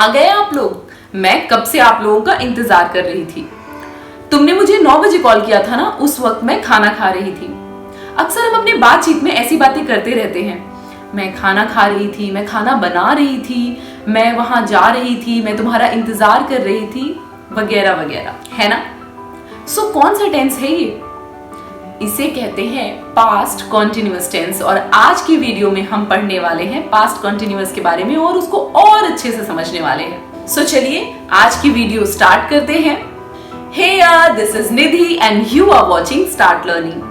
आ गए आप लोग। मैं कब से आप लोगों का इंतजार कर रही थी। तुमने मुझे 9 बजे कॉल किया था ना, उस वक्त मैं खाना खा रही थी। अक्सर हम अपनी बातचीत में ऐसी बातें करते रहते हैं। मैं खाना खा रही थी, मैं खाना बना रही थी, मैं वहां जा रही थी, मैं तुम्हारा इंतजार कर रही थी, वगैरह वगैरह, है ना। सो कौन सा टेंस है ये? इसे कहते हैं पास्ट कॉन्टिन्यूअस टेंस। और आज की वीडियो में हम पढ़ने वाले हैं पास्ट कॉन्टिन्यूअस के बारे में और उसको और अच्छे से समझने वाले हैं। सो चलिए आज की वीडियो स्टार्ट करते हैं। हे यार, this is Nidhi and you are watching start learning.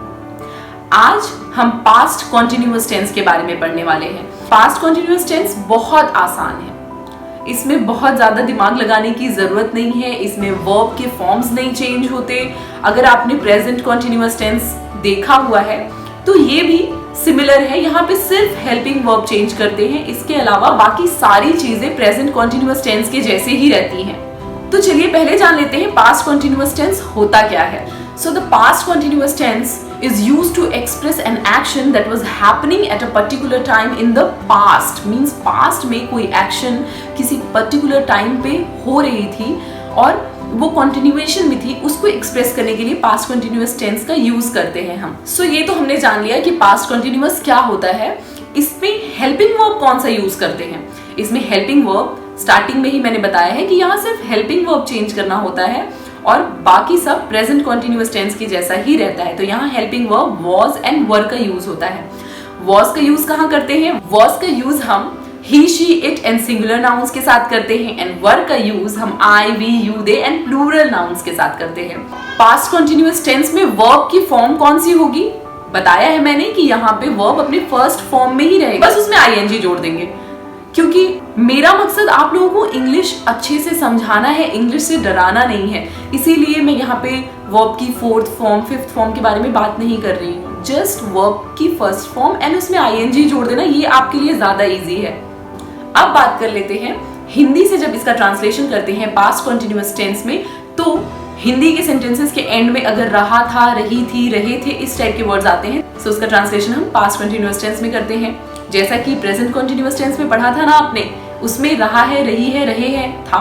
आज हम पास्ट कॉन्टिन्यूअस टेंस के बारे में पढ़ने वाले हैं। पास्ट कॉन्टिन्यूअस टेंस बहुत आसान है, इसमें बहुत ज्यादा दिमाग लगाने की जरूरत नहीं है, इसमें वर्ब के फॉर्म्स नहीं चेंज होते। अगर आपने प्रेजेंट कॉन्टिन्यूअस टेंस देखा हुआ है तो ये भी सिमिलर है, यहाँ पे सिर्फ हेल्पिंग वर्ब चेंज करते हैं, इसके अलावा बाकी सारी चीजें प्रेजेंट कॉन्टिन्यूअस टेंस के जैसे ही रहती हैं। तो चलिए पहले जान लेते हैं पास्ट कॉन्टिन्यूअस टेंस होता क्या है। So the past continuous tense is used to express an action that was happening at a particular time in the past. Means past में कोई action किसी particular time पे हो रही थी और वो continuation में थी, उसको express करने के लिए past continuous tense का use करते हैं हम। So ये तो हमने जान लिया कि past continuous क्या होता है। इसमें helping verb कौन सा use करते हैं? इसमें helping verb स्टार्टिंग में ही मैंने बताया है कि यहाँ सिर्फ हेल्पिंग वर्ब चेंज करना होता है और बाकी सब प्रेजेंट कॉन्टिन्यूअस टेंस के जैसा ही रहता है। तो यहाँ helping verb was and were का यूज होता है। वॉज का यूज कहाँ करते हैं? वॉज का यूज हम he, she, it and singular nouns के साथ करते हैं एंड वर का यूज हम I, we, you, they and plural nouns के साथ करते हैं। पास्ट कॉन्टिन्यूअस टेंस में वर्ब की फॉर्म कौन सी होगी? बताया है मैंने कि यहाँ पे वर्ब अपने फर्स्ट फॉर्म में ही रहेगा, बस उसमें आईएनजी जोड़ देंगे, क्योंकि मेरा मकसद आप लोगों को इंग्लिश अच्छे से समझाना है, इंग्लिश से डराना नहीं है। इसीलिए मैं यहाँ पे वर्ब की फोर्थ फॉर्म, फिफ्थ फॉर्म के बारे में बात नहीं कर रही हूँ। जस्ट वर्ब की फर्स्ट फॉर्म एंड उसमें आईएनजी जोड़ देना, ये आपके लिए ज्यादा इजी है। अब बात कर लेते हैं हिंदी से जब इसका ट्रांसलेशन करते हैं पास्ट कॉन्टिन्यूअस टेंस में, तो हिंदी के सेंटेंसेस के एंड में अगर रहा था, रही थी, रहे थे, इस टाइप के वर्ड्स आते हैं, तो उसका ट्रांसलेशन हम पास्ट कॉन्टिन्यूअस टेंस में करते हैं। जैसा कि प्रेजेंट कॉन्टिन्यूअस टेंस में पढ़ा था ना आपने, उसमें रहा है, रही है, रहे हैं, था,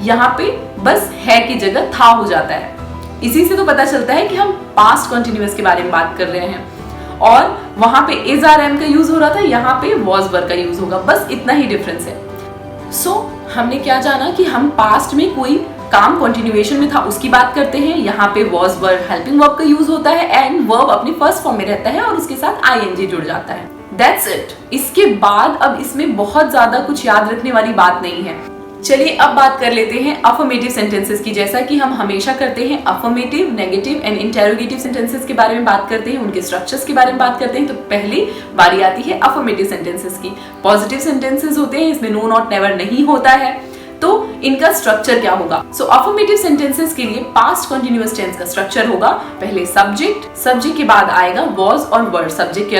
यहाँ पे बस है की जगह था हो जाता है। इसी से तो पता चलता है कि हम पास्ट कॉन्टिन्यूअस के बारे में बात कर रहे हैं। और वहां पे इज आर एम का यूज हो रहा था, यहाँ पे वॉज वर का यूज होगा, बस इतना ही डिफरेंस है। सो हमने क्या जाना कि हम पास्ट में कोई काम कंटिन्यूएशन में था उसकी बात करते हैं, यहाँ पे वॉज वर हेल्पिंग वर्ब का यूज होता है एंड वर्ब अपने फर्स्ट फॉर्म में रहता है और उसके साथ आईएनजी जुड़ जाता है। That's it। इसके बाद अब इसमें बहुत ज्यादा कुछ याद रखने वाली बात नहीं है। चलिए अब बात कर लेते हैं अफर्मेटिव सेंटेंसेस की। जैसा कि हम हमेशा करते हैं, affirmative, negative and interrogative sentences के बारे में बात करते हैं, उनके स्ट्रक्चर्स के बारे में बात करते हैं। तो पहली बारी आती है अफर्मेटिव सेंटेंसेस की। पॉजिटिव सेंटेंसेस होते हैं, इसमें नो, नॉट, नेवर नहीं होता है। तो इनका स्ट्रक्चर क्या होगा? सो अफर्मेटिव सेंटेंसेस के लिए पास्ट कॉन्टिन्यूअस टेंस का स्ट्रक्चर होगा पहले सब्जेक्ट, सब्जेक्ट के बाद आएगा वॉज और वर। सब्जेक्ट के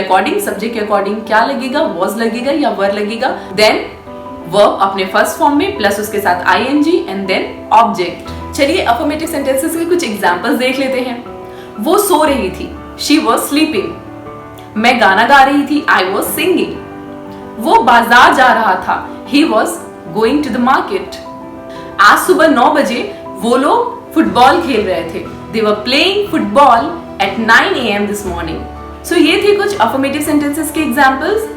अकॉर्डिंग क्या लगेगा? वॉज लगेगा या वर लगेगा। देन वर्ब अपने फर्स्ट फॉर्म में प्लस उसके साथ आईएनजी एंड देन ऑब्जेक्ट। चलिए अफर्मेटिव सेंटेंसेस के कुछ एग्जांपल्स देख लेते हैं। वो सो रही थी, शी वॉज स्लीपिंग। मैं गाना गा रही थी, आई वॉज सिंगिंग। वो बाजार जा रहा था, he was going to the market. आज सुबह 9 बजे वो लोग फुटबॉल खेल रहे थे, they were playing football at 9 AM this morning. So ये थे कुछ अफर्मेटिव सेंटेंसेस के एग्जांपल्स।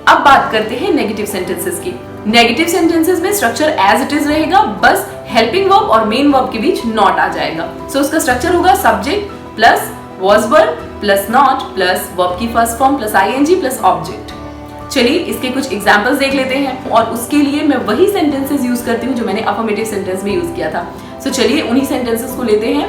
अब बात करते हैं नेगेटिव सेंटेंसेस की। नेगेटिव सेंटेंसेस में स्ट्रक्चर एज इट इज रहेगा, बस हेल्पिंग वर्ब और मेन वर्ब के बीच नॉट आ जाएगा। सो उसका स्ट्रक्चर होगा subject plus was were plus not plus verb की first form plus ING plus object. चलिए इसके कुछ एग्जांपल्स देख लेते हैं और उसके लिए मैं वही सेंटेंसेस यूज करती हूँ जो मैंने अफर्मेटिव सेंटेंस में यूज किया था। सो चलिए उन्हीं सेंटेंसेस को लेते हैं।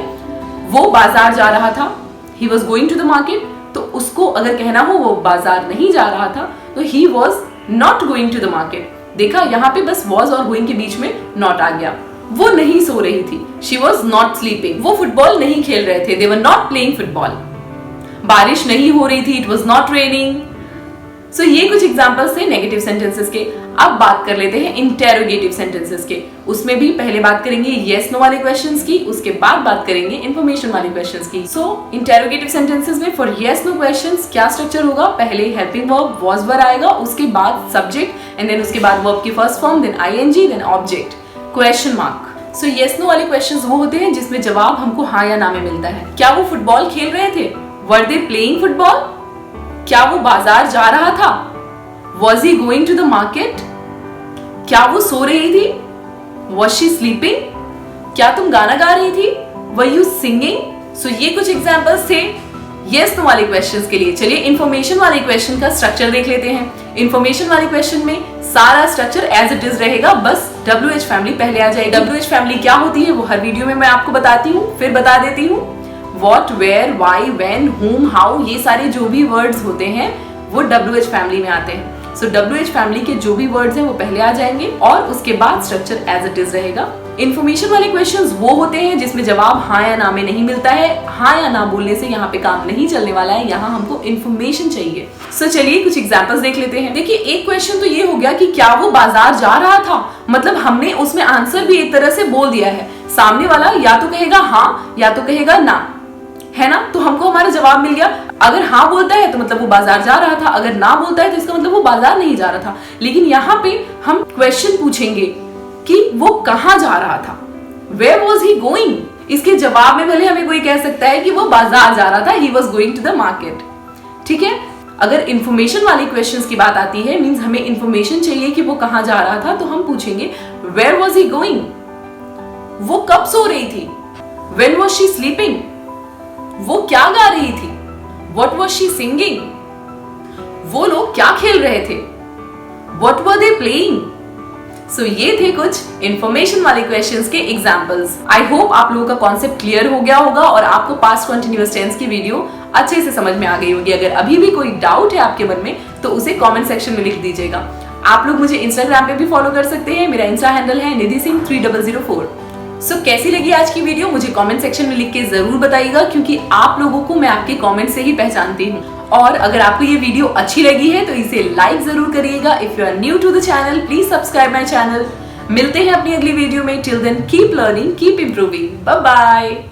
वो बाजार जा रहा था, he was going to the market. तो उसको अगर कहना हो वो बाजार नहीं जा रहा था तो he was not going to the market. देखा यहाँ पे बस वॉज और गोइंग के बीच में नॉट आ गया। वो नहीं सो रही थी, शी वॉज नॉट स्लीपिंग। वो फुटबॉल नहीं खेल रहे थे, they were not playing football. बारिश नहीं हो रही थी, इट वॉज नॉट रेनिंग। सो ये कुछ एग्जांपल्स थे नेगेटिव सेंटेंसेस के। अब बात कर लेते हैं इंटेरोगेटिव सेंटेंसेस के। उसमें भी पहले बात करेंगे येस नो वाले क्वेश्चंस की, उसके बाद बात करेंगे इंफॉर्मेशन वाले क्वेश्चंस की। सो इंटेरोगेटिव सेंटेंसेस में फॉर येस नो क्वेश्चंस क्या स्ट्रक्चर होगा? पहले हेल्पिंग वर्ब वॉज वर आएगा, उसके बाद सब्जेक्ट एंड देन उसके बाद वर्ब की first form, then I N G, then object, question mark. So yes no वाले क्वेश्चंस वो होते हैं जिसमें जवाब हमको हाँ या ना में मिलता है। क्या वो फुटबॉल खेल रहे थे? Were they playing football? क्या वो बाजार जा रहा था? Was he going to the market? क्या वो सो रही थी? Was she sleeping? क्या तुम गाना गा रही थी? Were you singing? सो ये कुछ एग्जाम्पल्स थे यस नो वाले क्वेश्चंस के लिए। चलिए इंफॉर्मेशन वाले क्वेश्चन का स्ट्रक्चर देख लेते हैं। इंफॉर्मेशन वाले क्वेश्चन में सारा स्ट्रक्चर एज इट इज रहेगा, बस WH फैमिली पहले आ जाएगी। WH फैमिली क्या होती है वो हर वीडियो में मैं आपको बताती हूँ, फिर बता देती हूँ। व्हाट, वेयर, व्हाई, व्हेन, हुम, हाउ, ये सारे जो भी वर्ड्स होते हैं वो WH फैमिली में आते हैं। सो WH फैमिली के जो भी वर्ड्स हैं वो पहले आ जाएंगे और उसके बाद स्ट्रक्चर एज इट इज रहेगा। इन्फॉर्मेशन वाले क्वेश्चंस वो होते हैं जिसमें जवाब हाँ या ना में नहीं मिलता है। हाँ या ना बोलने से यहाँ पे काम नहीं चलने वाला है, यहाँ हमको इन्फॉर्मेशन चाहिए। सो चलिए कुछ एग्जांपल्स देख लेते हैं। देखिए एक क्वेश्चन तो ये हो गया कि क्या वो बाजार जा रहा था, मतलब हमने उसमें आंसर भी एक तरह से बोल दिया है। सामने वाला या तो कहेगा हाँ या तो कहेगा ना, है ना, तो हमको हमारा जवाब मिल गया। अगर हाँ बोलता है तो मतलब वो बाजार जा रहा था, अगर ना बोलता है तो इसका मतलब वो बाजार नहीं जा रहा था। लेकिन यहाँ पे हम क्वेश्चन पूछेंगे कि वो कहाँ जा रहा था, वेयर वॉज ही गोइंग। इसके जवाब में भले हमें कोई कह सकता है कि वो बाजार जा रहा था, he was going to the market, ठीक है। अगर इंफॉर्मेशन वाले क्वेश्चंस की बात आती है, मीन्स हमें इंफॉर्मेशन चाहिए कि वो कहाँ जा रहा था, तो हम पूछेंगे वेयर वॉज ही गोइंग, वो कब सो रही थी, व्हेन वॉज शी स्लीपिंग, वो क्या गा रही थी, व्हाट वॉज शी सिंगिंग, वो लोग क्या खेल रहे थे, व्हाट वर दे प्लेइंग। सो ये थे कुछ इंफॉर्मेशन वाले क्वेश्चंस के एग्जांपल्स। आई होप आप लोगों का कॉन्सेप्ट क्लियर हो गया होगा और आपको पास्ट कंटिन्यूअस टेंस की वीडियो अच्छे से समझ में आ गई होगी। अगर अभी भी कोई डाउट है आपके मन में तो उसे कमेंट सेक्शन में लिख दीजिएगा। आप लोग मुझे इंस्टाग्राम पे भी फॉलो कर सकते हैं, मेरा इंस्टा हैंडल है निधि सिंह 3004। सो कैसी लगी आज की वीडियो मुझे कमेंट सेक्शन में लिख के जरूर बताइएगा, क्योंकि आप लोगों को मैं आपके कमेंट से ही पहचानती हूँ। और अगर आपको ये वीडियो अच्छी लगी है तो इसे लाइक जरूर करिएगा। If you are new to the channel please subscribe my channel. मिलते हैं अपनी अगली वीडियो में। Till then keep learning, keep improving, bye bye.